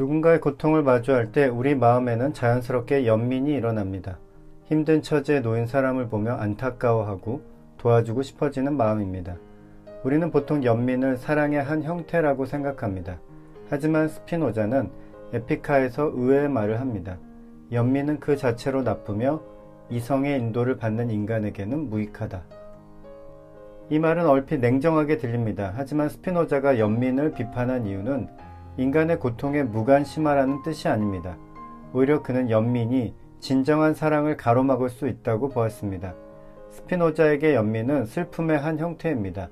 누군가의 고통을 마주할 때 우리 마음에는 자연스럽게 연민이 일어납니다. 힘든 처지에 놓인 사람을 보며 안타까워하고 도와주고 싶어지는 마음입니다. 우리는 보통 연민을 사랑의 한 형태라고 생각합니다. 하지만 스피노자는 에피카에서 의외의 말을 합니다. 연민은 그 자체로 나쁘며 이성의 인도를 받는 인간에게는 무익하다. 이 말은 얼핏 냉정하게 들립니다. 하지만 스피노자가 연민을 비판한 이유는 인간의 고통에 무관심하라는 뜻이 아닙니다. 오히려 그는 연민이 진정한 사랑을 가로막을 수 있다고 보았습니다. 스피노자에게 연민은 슬픔의 한 형태입니다.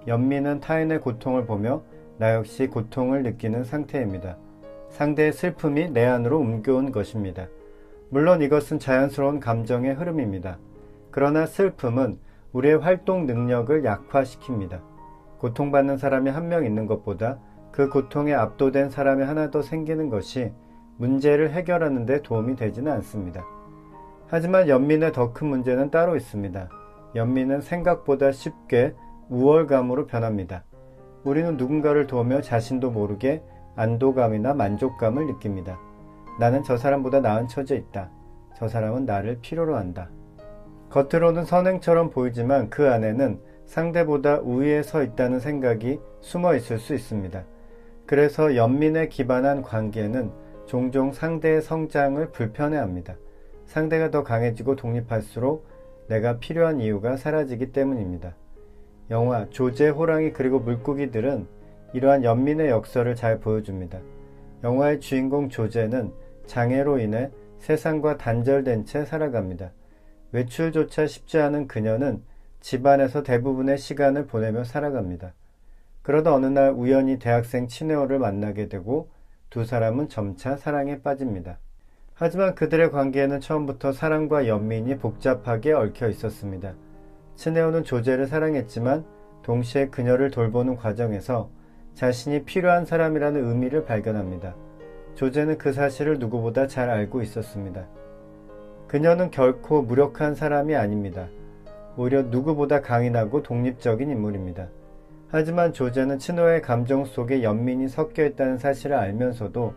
연민은 타인의 고통을 보며 나 역시 고통을 느끼는 상태입니다. 상대의 슬픔이 내 안으로 옮겨온 것입니다. 물론 이것은 자연스러운 감정의 흐름입니다. 그러나 슬픔은 우리의 활동 능력을 약화시킵니다. 고통받는 사람이 한 명 있는 것보다 그 고통에 압도된 사람이 하나 더 생기는 것이 문제를 해결하는 데 도움이 되지는 않습니다. 하지만 연민의 더 큰 문제는 따로 있습니다. 연민은 생각보다 쉽게 우월감으로 변합니다. 우리는 누군가를 도우며 자신도 모르게 안도감이나 만족감을 느낍니다. 나는 저 사람보다 나은 처지에 있다. 저 사람은 나를 필요로 한다. 겉으로는 선행처럼 보이지만 그 안에는 상대보다 우위에 서 있다는 생각이 숨어 있을 수 있습니다. 그래서 연민에 기반한 관계는 종종 상대의 성장을 불편해합니다. 상대가 더 강해지고 독립할수록 내가 필요한 이유가 사라지기 때문입니다. 영화 조제, 호랑이 그리고 물고기들은 이러한 연민의 역설을 잘 보여줍니다. 영화의 주인공 조제는 장애로 인해 세상과 단절된 채 살아갑니다. 외출조차 쉽지 않은 그녀는 집안에서 대부분의 시간을 보내며 살아갑니다. 그러다 어느 날 우연히 대학생 치네오를 만나게 되고 두 사람은 점차 사랑에 빠집니다. 하지만 그들의 관계에는 처음부터 사랑과 연민이 복잡하게 얽혀 있었습니다. 치네오는 조제를 사랑했지만 동시에 그녀를 돌보는 과정에서 자신이 필요한 사람이라는 의미를 발견합니다. 조제는 그 사실을 누구보다 잘 알고 있었습니다. 그녀는 결코 무력한 사람이 아닙니다. 오히려 누구보다 강인하고 독립적인 인물입니다. 하지만 조제는 치노의 감정 속에 연민이 섞여 있다는 사실을 알면서도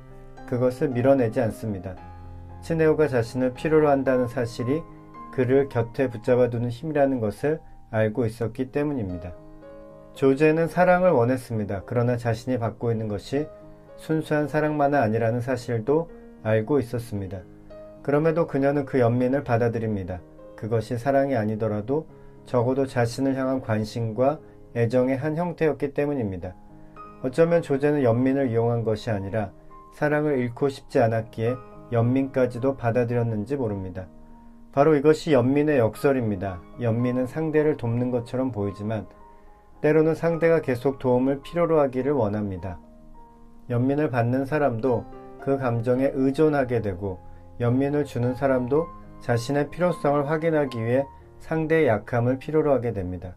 그것을 밀어내지 않습니다. 치네오가 자신을 필요로 한다는 사실이 그를 곁에 붙잡아두는 힘이라는 것을 알고 있었기 때문입니다. 조제는 사랑을 원했습니다. 그러나 자신이 받고 있는 것이 순수한 사랑만은 아니라는 사실도 알고 있었습니다. 그럼에도 그녀는 그 연민을 받아들입니다. 그것이 사랑이 아니더라도 적어도 자신을 향한 관심과 애정의 한 형태였기 때문입니다. 어쩌면 조제는 연민을 이용한 것이 아니라 사랑을 잃고 싶지 않았기에 연민까지도 받아들였는지 모릅니다. 바로 이것이 연민의 역설입니다. 연민은 상대를 돕는 것처럼 보이지만 때로는 상대가 계속 도움을 필요로 하기를 원합니다. 연민을 받는 사람도 그 감정에 의존하게 되고 연민을 주는 사람도 자신의 필요성을 확인하기 위해 상대의 약함을 필요로 하게 됩니다.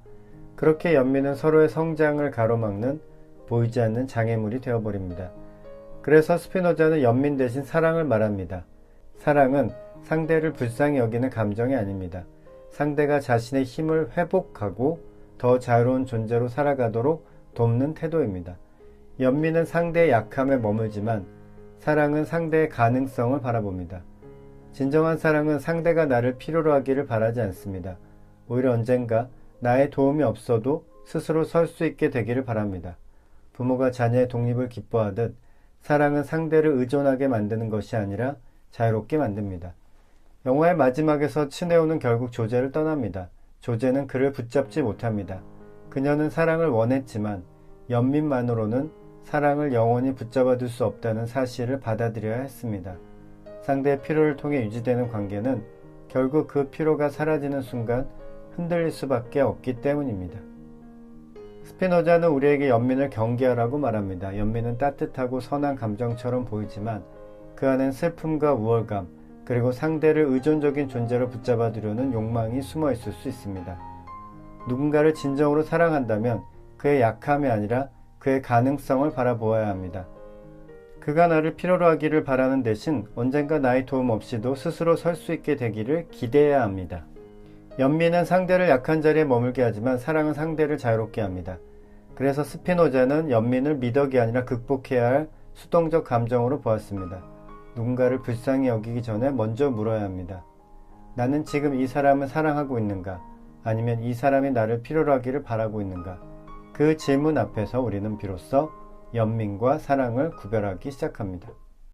그렇게 연민은 서로의 성장을 가로막는 보이지 않는 장애물이 되어버립니다. 그래서 스피노자는 연민 대신 사랑을 말합니다. 사랑은 상대를 불쌍히 여기는 감정이 아닙니다. 상대가 자신의 힘을 회복하고 더 자유로운 존재로 살아가도록 돕는 태도입니다. 연민은 상대의 약함에 머물지만 사랑은 상대의 가능성을 바라봅니다. 진정한 사랑은 상대가 나를 필요로 하기를 바라지 않습니다. 오히려 언젠가 나의 도움이 없어도 스스로 설 수 있게 되기를 바랍니다. 부모가 자녀의 독립을 기뻐하듯 사랑은 상대를 의존하게 만드는 것이 아니라 자유롭게 만듭니다. 영화의 마지막에서 치네오는 결국 조제를 떠납니다. 조제는 그를 붙잡지 못합니다. 그녀는 사랑을 원했지만 연민만으로는 사랑을 영원히 붙잡아둘 수 없다는 사실을 받아들여야 했습니다. 상대의 필요를 통해 유지되는 관계는 결국 그 필요가 사라지는 순간 흔들릴 수밖에 없기 때문입니다. 스피노자는 우리에게 연민을 경계하라고 말합니다. 연민은 따뜻하고 선한 감정처럼 보이지만 그 안엔 슬픔과 우월감, 그리고 상대를 의존적인 존재로 붙잡아두려는 욕망이 숨어 있을 수 있습니다. 누군가를 진정으로 사랑한다면 그의 약함이 아니라 그의 가능성을 바라보아야 합니다. 그가 나를 필요로 하기를 바라는 대신 언젠가 나의 도움 없이도 스스로 설 수 있게 되기를 기대해야 합니다. 연민은 상대를 약한 자리에 머물게 하지만 사랑은 상대를 자유롭게 합니다. 그래서 스피노자는 연민을 미덕이 아니라 극복해야 할 수동적 감정으로 보았습니다. 누군가를 불쌍히 여기기 전에 먼저 물어야 합니다. 나는 지금 이 사람을 사랑하고 있는가? 아니면 이 사람이 나를 필요로 하기를 바라고 있는가? 그 질문 앞에서 우리는 비로소 연민과 사랑을 구별하기 시작합니다.